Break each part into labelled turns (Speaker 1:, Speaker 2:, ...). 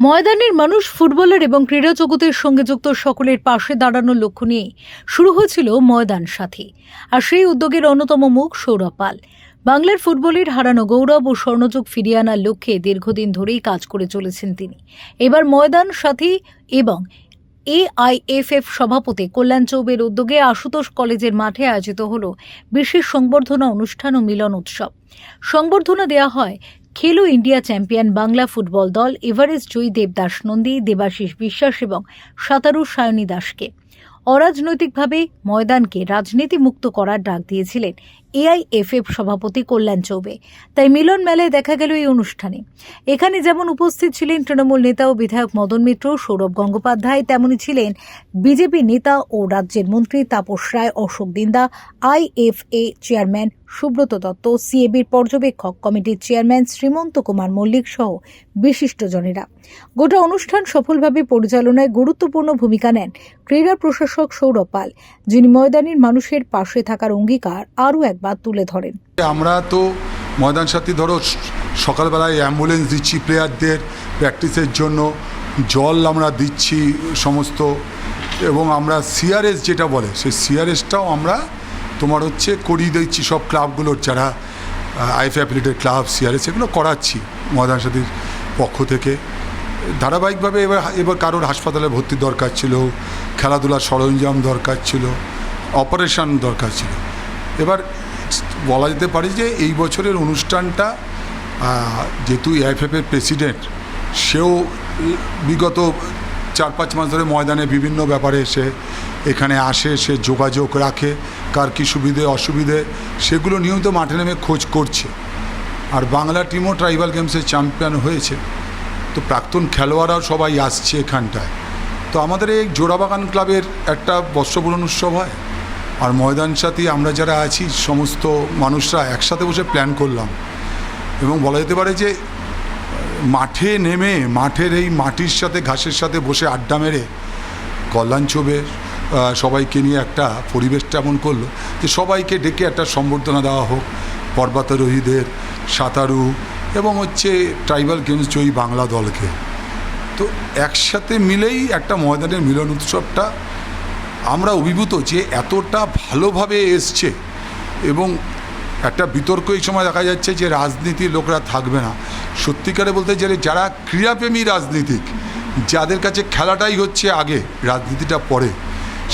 Speaker 1: ময়দানের মানুষ ফুটবলার এবং ক্রীড়া জগতের সঙ্গে যুক্ত সকলের পাশে দাঁড়ানোর লক্ষ্য নিয়ে শুরু হয়েছিল ময়দান সাথী। আর সেই উদ্যোগের অন্যতম মুখ সৌরভ পাল। বাংলার ফুটবলের হারানো গৌরব ও স্বর্ণযুগ ফিরিয়ে আনার লক্ষ্যে দীর্ঘদিন ধরেই কাজ করে চলেছেন তিনি। এবার ময়দান সাথী এবং AIFF সভাপতি কল্যাণ চৌবের উদ্যোগে আশুতোষ কলেজের মাঠে আয়োজিত হল বিশেষ সংবর্ধনা অনুষ্ঠান ও মিলন উৎসব। সংবর্ধনা দেওয়া হয় খেলো ইন্ডিয়া চ্যাম্পিয়ন বাংলা ফুটবল দল এভারেস্ট জয়ী দেবদাস নন্দী, দেবাশিস বিশ্বাস এবং সাঁতারু সায়নী দাসকে। অরাজনৈতিকভাবে ময়দানকে রাজনীতি মুক্ত করার ডাক দিয়েছিলেন AIFF সভাপতি কল্যাণ চৌবে। তাই মিলন মেলায় দেখা গেল এই অনুষ্ঠানে। এখানে যেমন উপস্থিত ছিলেন তৃণমূল নেতা ও বিধায়ক মদন মিত্র, সৌরভ গঙ্গোপাধ্যায়, তেমনি ছিলেন বিজেপি নেতা ও রাজ্যের মন্ত্রী তাপস রায়, অশোক দিন্দা, IFA চেয়ারম্যান সুব্রত দত্ত, CABর পর্যবেক্ষক কমিটির চেয়ারম্যান শ্রীমন্ত কুমার মল্লিক সহ বিশিষ্টজনেরা। গোটা অনুষ্ঠান সফলভাবে পরিচালনায় গুরুত্বপূর্ণ ভূমিকা নেন ক্রীড়া প্রশাসক সৌরভ পাল, যিনি ময়দানের মানুষের পাশে থাকার অঙ্গীকার আরও একবার তুলে ধরেন।
Speaker 2: আমরা তো ময়দান সাথী ধরো সকালবেলায় অ্যাম্বুলেন্স দিচ্ছি প্লেয়ারদের প্র্যাকটিসের জন্য, জল আমরা দিচ্ছি সমস্ত, এবং আমরা CRS যেটা বলে সেই CRSটাও আমরা করিয়ে দিচ্ছি সব ক্লাবগুলোর, যারা IFA অ্যাফিলিয়েটেড ক্লাব CRS এগুলো করাচ্ছি ময়দান সাথীর পক্ষ থেকে ধারাবাহিকভাবে। এবার কারোর হাসপাতালে ভর্তির দরকার ছিল, খেলাধুলার সরঞ্জাম দরকার ছিল, অপারেশন দরকার ছিল। এবার বলা যেতে পারে যে এই বছরের অনুষ্ঠানটা যেহেতু AIFF-এর প্রেসিডেন্ট, সেও বিগত 4-5 মাস ধরে ময়দানে বিভিন্ন ব্যাপারে এখানে আসে, সে যোগাযোগ রাখে, কার কী সুবিধে অসুবিধে সেগুলো নিয়মিত মাঠে নেমে খোঁজ করছে। আর বাংলা টিমও ট্রাইবাল গেমসের চ্যাম্পিয়ন হয়েছে, তো প্রাক্তন খেলোয়াড়রাও সবাই আসছে এখানটায়। তো আমাদের এই জোড়াবাগান ক্লাবের একটা বর্ষপূরণ উৎসব হয়, আর ময়দান সাথী আমরা যারা আছি সমস্ত মানুষরা একসাথে বসে প্ল্যান করলাম, এবং বলা যেতে পারে যে মাঠে নেমে মাঠের এই মাটির সাথে ঘাসের সাথে বসে আড্ডা মেরে কল্যাণ চৌবে সবাইকে নিয়ে একটা পরিবেশটা এমন করলো যে সবাইকে ডেকে একটা সম্বর্ধনা দেওয়া হোক, পর্বতারোহীদের, সাঁতারু এবং ট্রাইবাল গেমস জয়ী বাংলা দলকে। তো একসাথে মিলেই একটা ময়দানের মিলন উৎসবটা আমরা অভিভূত যে এতটা ভালোভাবে এসছে। এবং একটা বিতর্ক এই সময় দেখা যাচ্ছে যে রাজনীতির লোকরা থাকবে না। সত্যিকারে বলতে গেলে যারা ক্রীড়াপ্রেমী রাজনীতিক, যাদের কাছে খেলাটাই হচ্ছে আগে, রাজনীতিটা পরে,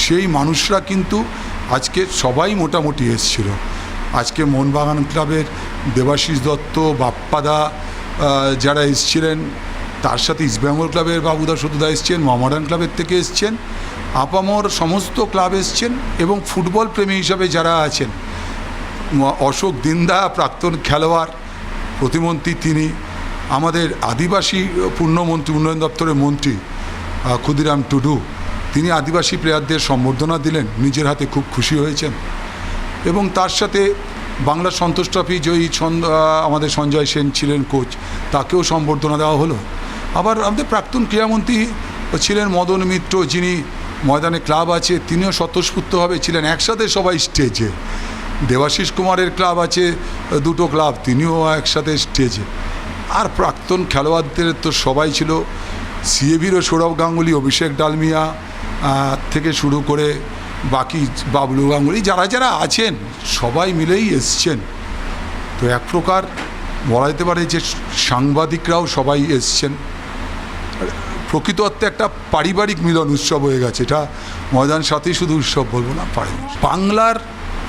Speaker 2: সেই মানুষরা কিন্তু আজকে সবাই মোটামুটি এসছিল। আজকে মোহনবাগান ক্লাবের দেবাশিস দত্ত, বাপ্পাদা যারা এসছিলেন, তার সাথে ইস্টবেঙ্গল ক্লাবের বাবুদা সতুদা এসছেন, মোহামেডান ক্লাবের থেকে এসছেন, আপামর সমস্ত ক্লাব এসছেন, এবং ফুটবল প্রেমী হিসাবে যারা আছেন, অশোক দিন্দা প্রাক্তন খেলোয়াড় প্রতিমন্ত্রী, তিনি আমাদের আদিবাসী পূর্ণমন্ত্রী উন্নয়ন দপ্তরের মন্ত্রী ক্ষুদিরাম টুডু, তিনি আদিবাসী প্লেয়ারদের সম্বর্ধনা দিলেন, নিজের হাতে খুব খুশি হয়েছেন। এবং তার সাথে বাংলা সন্তোষ ট্রফি জয়ী আমাদের সঞ্জয় সেন ছিলেন কোচ, তাকেও সম্বর্ধনা দেওয়া হলো। আবার আমাদের প্রাক্তন ক্রীড়ামন্ত্রী ছিলেন মদন মিত্র, যিনি ময়দানে ক্লাব আছে, তিনিও স্বতঃস্ফূর্তভাবে ছিলেন একসাথে সবাই স্টেজে। দেবাশিস কুমারের ক্লাব আছে 2টো ক্লাব, তিনিও একসাথে স্টেজে। আর প্রাক্তন খেলোয়াড়দের তো সবাই ছিল, CABরও সৌরভ গাঙ্গুলি, অভিষেক ডালমিয়া থেকে শুরু করে বাকি বাবলু গাঙ্গুলি, যারা যারা আছেন সবাই মিলেই এসছেন। তো এক প্রকার বলা যেতে পারে যে সাংবাদিকরাও সবাই এসছেন। প্রকৃত অর্থে একটা পারিবারিক মিলন উৎসব হয়ে গেছে। এটা ময়দান সাথী শুধু উৎসব বলবো না, বাংলার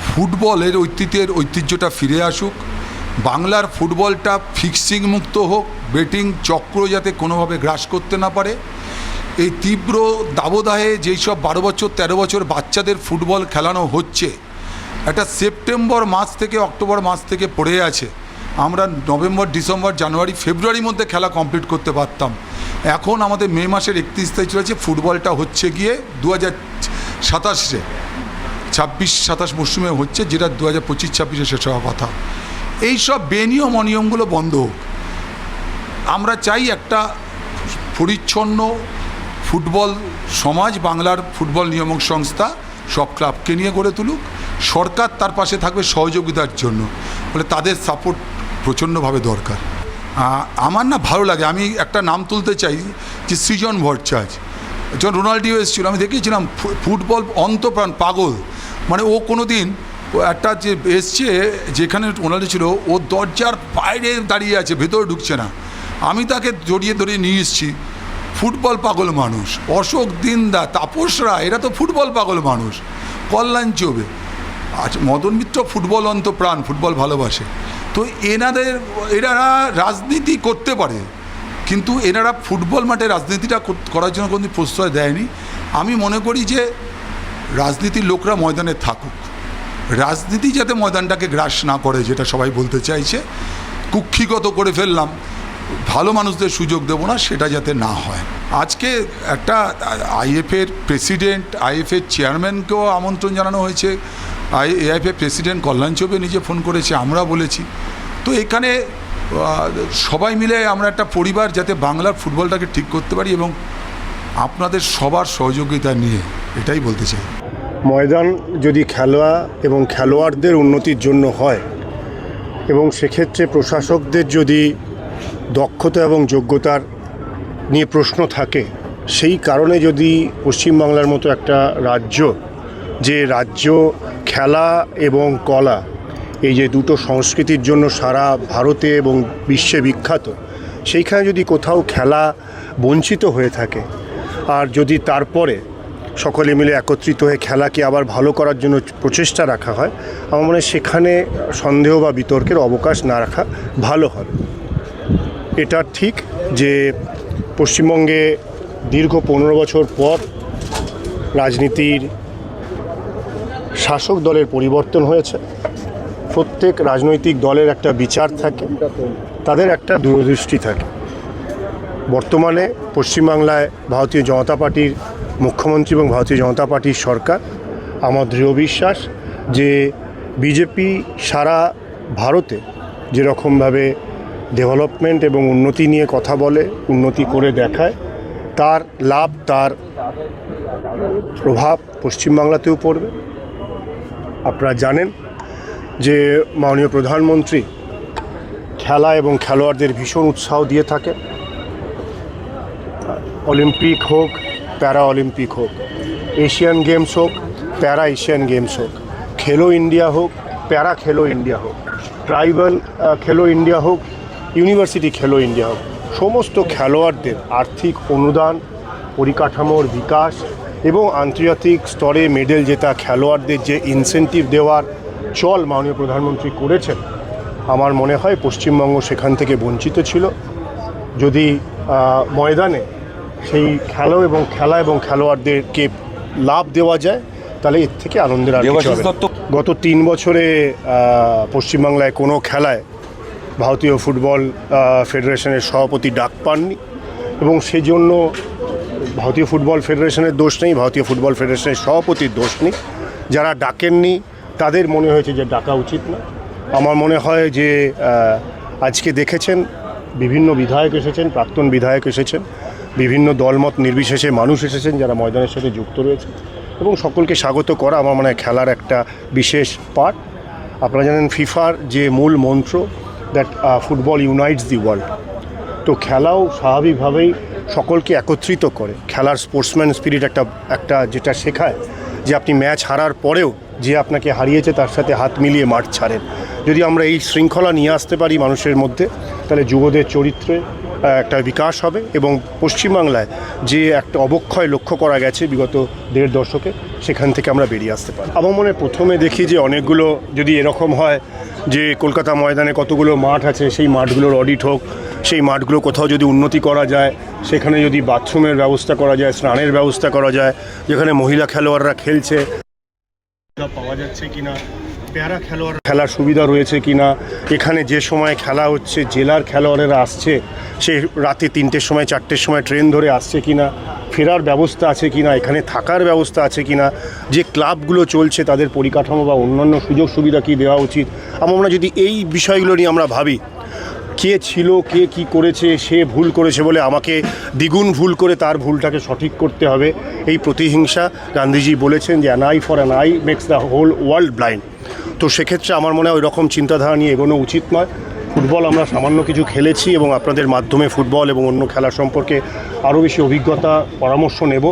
Speaker 2: ফুটবলের ঐতিহ্যটা ফিরে আসুক, বাংলার ফুটবলটা ফিক্সিং মুক্ত হোক, বেটিং চক্র যাতে কোনোভাবে গ্রাস করতে না পারে। এই তীব্র দাবদাহে যেই সব 12 বছর 13 বছর বাচ্চাদের ফুটবল খেলানো হচ্ছে, একটা সেপ্টেম্বর মাস থেকে অক্টোবর মাস থেকে পড়ে আছে। আমরা নভেম্বর, ডিসেম্বর, জানুয়ারি, ফেব্রুয়ারির মধ্যে খেলা কমপ্লিট করতে পারতাম। এখন আমাদের মে মাসের 31 তারিখ চলেছে, ফুটবলটা হচ্ছে গিয়ে 2027-এ 26-27 মরশুমে হচ্ছে, যেটা 2025-26-এ শেষ হওয়ার কথা। এই সব বেনিয়ম অনিয়মগুলো বন্ধ হোক। আমরা চাই একটা পরিচ্ছন্ন ফুটবল সমাজ, বাংলার ফুটবল নিয়ামক সংস্থা সব ক্লাবকে নিয়ে গড়ে তুলুক। সরকার তার পাশে থাকবে সহযোগিতার জন্য, বলে তাদের সাপোর্ট প্রচণ্ডভাবে দরকার। আমার না ভালো লাগে, আমি একটা নাম তুলতে চাই যে সৃজন ভট্টাচার্য। যখন রোনাল্ডিও এসেছিল আমি দেখেছিলাম ফুটবল অন্তপ্রাণ পাগল, মানে ও কোনো দিন একটা যে এসছে যেখানে রোনাল্ডো ছিল ও দরজার বাইরে দাঁড়িয়ে আছে, ভেতরে ঢুকছে না। আমি তাকে জড়িয়ে ধরিয়ে নিয়ে এসেছি। ফুটবল পাগল মানুষ, অশোক দিন্দা, তাপস রায়, এরা তো ফুটবল পাগল মানুষ। কল্যাণ চৌবে, আচ্ছা মদন মিত্র ফুটবল অন্তপ্রাণ, ফুটবল ভালোবাসে। তো এনারা রাজনীতি করতে পারে, কিন্তু এনারা ফুটবল মাঠে রাজনীতিটা করার জন্য কোনো প্রশ্রয় দেয়নি। আমি মনে করি যে রাজনীতির লোকরা ময়দানে থাকুক, রাজনীতি যাতে ময়দানটাকে গ্রাস না করে, যেটা সবাই বলতে চাইছে। কুক্ষিগত করে ফেললাম, ভালো মানুষদের সুযোগ দেবো না, সেটা যাতে না হয়। আজকে একটা আইএফের প্রেসিডেন্ট, আইএফের চেয়ারম্যানকেও আমন্ত্রণ জানানো হয়েছে। এআইএফের প্রেসিডেন্ট কল্যাণ চৌবে নিজে ফোন করেছে, আমরা বলেছি। তো এখানে সবাই মিলে আমরা একটা পরিবার, যাতে বাংলার ফুটবলটাকে ঠিক করতে পারি এবং আপনাদের সবার সহযোগিতা নিয়ে, এটাই বলতে চাই।
Speaker 3: ময়দান যদি খেলা এবং খেলোয়াড়দের উন্নতির জন্য হয় এবং সেক্ষেত্রে প্রশাসকদের যদি দক্ষতা এবং যোগ্যতার নিয়ে প্রশ্ন থাকে, সেই কারণে যদি পশ্চিমবাংলার মতো একটা রাজ্য, যে রাজ্য খেলা এবং কলা এই যে দুটো সংস্কৃতির জন্য সারা ভারতে এবং বিশ্বে বিখ্যাত, সেইখানে যদি কোথাও খেলা বঞ্চিত হয়ে থাকে, আর যদি তারপরে সকলে মিলে একত্রিত হয়ে খেলাকে আবার ভালো করার জন্য প্রচেষ্টা রাখা হয়, আমার মনে হয় সেখানে সন্দেহ বা বিতর্কের অবকাশ না রাখা ভালো হবে। এটা ঠিক যে পশ্চিমবঙ্গে দীর্ঘ 15 বছর পর রাজনীতির শাসক দলের পরিবর্তন হয়েছে। প্রত্যেক রাজনৈতিক দলের একটা বিচার থাকে, তাদের একটা দূরদৃষ্টি থাকে। বর্তমানে পশ্চিমবাংলায় ভারতীয় জনতা পার্টির মুখ্যমন্ত্রী এবং ভারতীয় জনতা পার্টির সরকার। আমার দৃঢ় বিশ্বাস যে বিজেপি সারা ভারতে যেরকমভাবে ডেভেলপমেন্ট এবং উন্নতি নিয়ে কথা বলে, উন্নতি করে দেখায়, তার লাভ, তার প্রভাব পশ্চিমবাংলাতেও পড়বে। আপনারা জানেন যে মাননীয় প্রধানমন্ত্রী খেলা এবং খেলোয়াড়দের ভীষণ উৎসাহ দিয়ে থাকে। অলিম্পিক হোক, প্যারা অলিম্পিক হোক, এশিয়ান গেমস হোক, প্যারা এশিয়ান গেমস হোক, খেলো ইন্ডিয়া হোক, প্যারা খেলো ইন্ডিয়া হোক, ট্রাইবাল খেলো ইন্ডিয়া হোক, ইউনিভার্সিটি খেলো ইন্ডিয়া হোক, সমস্ত খেলোয়াড়দের আর্থিক অনুদান, পরিকাঠামোর বিকাশ এবং আন্তর্জাতিক স্তরে মেডেল জেতা খেলোয়াড়দের যে ইনসেন্টিভ দেওয়ার চল মাননীয় প্রধানমন্ত্রী করেছেন, আমার মনে হয় পশ্চিমবঙ্গ সেখান থেকে বঞ্চিত ছিল। যদি ময়দানে সেই খেলা এবং খেলোয়াড়দেরকে লাভ দেওয়া যায়, তাহলে এর থেকে আনন্দের আর কিছু হবে না। গত 3 বছরে পশ্চিমবাংলায় কোনো খেলায় ভারতীয় ফুটবল ফেডারেশনের সভাপতি ডাক পাননি, এবং সেজন্য ভারতীয় ফুটবল ফেডারেশনের দোষ নেই, ভারতীয় ফুটবল ফেডারেশনের সভাপতির দোষ নেই। যারা ডাকেননি তাদের মনে হয়েছে যে ডাকা উচিত না। আমার মনে হয় যে আজকে দেখেছেন বিভিন্ন বিধায়ক এসেছেন, প্রাক্তন বিধায়ক এসেছেন, বিভিন্ন দলমত নির্বিশেষে মানুষ এসেছেন যারা ময়দানের সাথে যুক্ত রয়েছে, এবং সকলকে স্বাগত করা আমার মনে হয় খেলার একটা বিশেষ পার্ট। আপনারা জানেন ফিফার যে মূল মন্ত্র, দ্যাট ফুটবল ইউনাইটস দি ওয়ার্ল্ড। তো খেলাও স্বাভাবিকভাবেই সকলকে একত্রিত করে। খেলার স্পোর্টসম্যান স্পিরিট একটা যেটা শেখায় যে আপনি ম্যাচ হারার পরেও যে আপনাকে হারিয়েছে তার সাথে হাত মিলিয়ে মাঠ ছাড়েন। যদি আমরা এই শৃঙ্খলা নিয়ে আসতে পারি মানুষের মধ্যে, তাহলে যুবদের চরিত্রে একটা বিকাশ হবে, এবং পশ্চিমবাংলায় যে একটা অবক্ষয় লক্ষ্য করা গেছে বিগত 1.5 দশকে, সেখান থেকে আমরা বেরিয়ে আসতে পারি। আমার মনে প্রথমে দেখি যে অনেকগুলো যদি এরকম হয় যে কলকাতা ময়দানে কতগুলো মাঠ আছে, সেই মাঠগুলোর অডিট হোক, সেই মাঠগুলো কোথাও যদি উন্নতি করা যায়, সেখানে যদি বাথরুমের ব্যবস্থা করা যায়, স্নানের ব্যবস্থা করা যায়, যেখানে মহিলা খেলোয়াড়রা খেলছে পাওয়া যাচ্ছে কিনা, প্যারা খেলোয়াড় খেলার সুবিধা রয়েছে কিনা, এখানে যে সময় খেলা হচ্ছে জেলার খেলোয়াড়েরা আসছে, সে রাতে 3টের সময় 4টের সময় ট্রেন ধরে আসছে কিনা, ফেরার ব্যবস্থা আছে কিনা, এখানে থাকার ব্যবস্থা আছে কিনা, যে ক্লাবগুলো চলছে তাদের পরিকাঠামো বা অন্যান্য সুযোগ সুবিধা কী দেওয়া উচিত। আমরা যদি এই বিষয়গুলো নিয়ে আমরা ভাবি, কে ছিল, কে কি করেছে, সে ভুল করেছে বলে আমাকে দ্বিগুণ ভুল করে তার ভুলটাকে সঠিক করতে হবে, এই প্রতিহিংসা, গান্ধীজি বলেছেন যে an eye for an eye makes the whole world blind. তো সেক্ষেত্রে আমার মনে হয় ওই রকম চিন্তাধারা নিয়ে এগোনো উচিত নয়। ফুটবল আমরা সামান্য কিছু খেলেছি এবং আপনাদের মাধ্যমে ফুটবল এবং অন্য খেলা সম্পর্কে আরও বেশি অভিজ্ঞতা পরামর্শ নেব।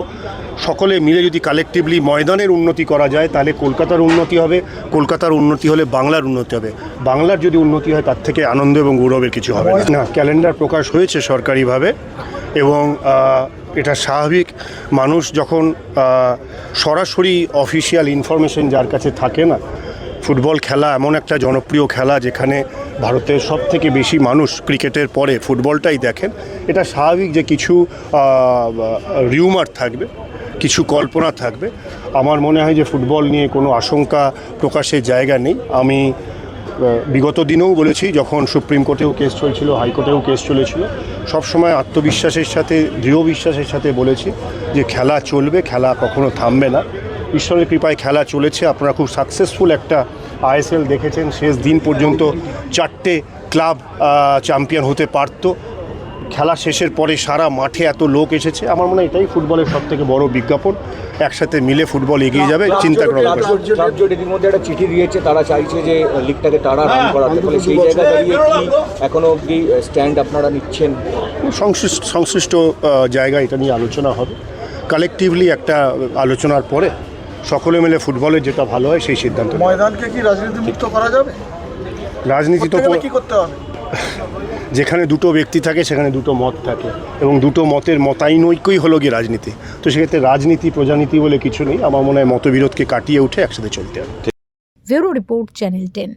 Speaker 3: সকলে মিলে যদি কালেকটিভলি ময়দানের উন্নতি করা যায় তাহলে কলকাতার উন্নতি হবে, কলকাতার উন্নতি হলে বাংলার উন্নতি হবে, বাংলার যদি উন্নতি হয় তার থেকে আনন্দ এবং গৌরবের কিছু হবে না। ক্যালেন্ডার প্রকাশ হয়েছে সরকারিভাবে এবং এটা স্বাভাবিক। মানুষ যখন সরাসরি অফিসিয়াল ইনফরমেশন যার কাছে থাকে না, ফুটবল খেলা এমন একটা জনপ্রিয় খেলা যেখানে ভারতের সব থেকে বেশি মানুষ ক্রিকেটের পরে ফুটবলটাই দেখেন, এটা স্বাভাবিক যে কিছু রিউমার থাকবে, কিছু কল্পনা থাকবে। আমার মনে হয় যে ফুটবল নিয়ে কোনো আশঙ্কা প্রকাশের জায়গা নেই। আমি বিগত দিনেও বলেছি, যখন সুপ্রিম কোর্টেও কেস চলছিল, হাইকোর্টেও কেস চলেছিল, সবসময় আত্মবিশ্বাসের সাথে, দৃঢ় বিশ্বাসের সাথে বলেছি যে খেলা চলবে, খেলা কখনো থামবে না। ঈশ্বরের কৃপায় খেলা চলেছে। আপনারা খুব সাকসেসফুল একটা আইএসএল দেখেছেন। শেষ দিন পর্যন্ত 4টে ক্লাব চ্যাম্পিয়ন হতে পারত। খেলা শেষের পরে সারা মাঠে এত লোক এসেছে। আমার মনে হয় এটাই ফুটবলের সবথেকে বড় বিজ্ঞাপন। একসাথে মিলে ফুটবল এগিয়ে যাবে, চিন্তা করার ব্যাপার।
Speaker 4: এর মধ্যে একটা চিঠি দিয়েছে, তারা চাইছে যে লিগটাকে তারা রান করাতে, ফলে সেই জায়গা দাঁড়িয়ে কি এখনো অবধি স্ট্যান্ড আপনারা নিচ্ছেন?
Speaker 3: সংশ্লিষ্ট জায়গায় এটা নিয়ে আলোচনা হবে। কালেকটিভলি একটা আলোচনার পরে সকলে মিলে ফুটবলের যেটা ভালো হয় সেই সিদ্ধান্ত।
Speaker 5: ময়দানকে কি রাজনীতি মুক্ত করা যাবে?
Speaker 3: রাজনীতি তো
Speaker 5: কি করতে হবে?
Speaker 3: যেখানে দুটো ব্যক্তি থাকে সেখানে দুটো মত থাকে এবং দুটো মতের মতানৈক্যই হলো গিয়ে রাজনীতি। তো সেক্ষেত্রে রাজনীতি প্রজানীতি বলে কিছু নেই। আমার মনে হয় মতবিরোধকে কাটিয়ে উঠে একসাথে চলতে হবে।
Speaker 1: Bureau report, channel 10।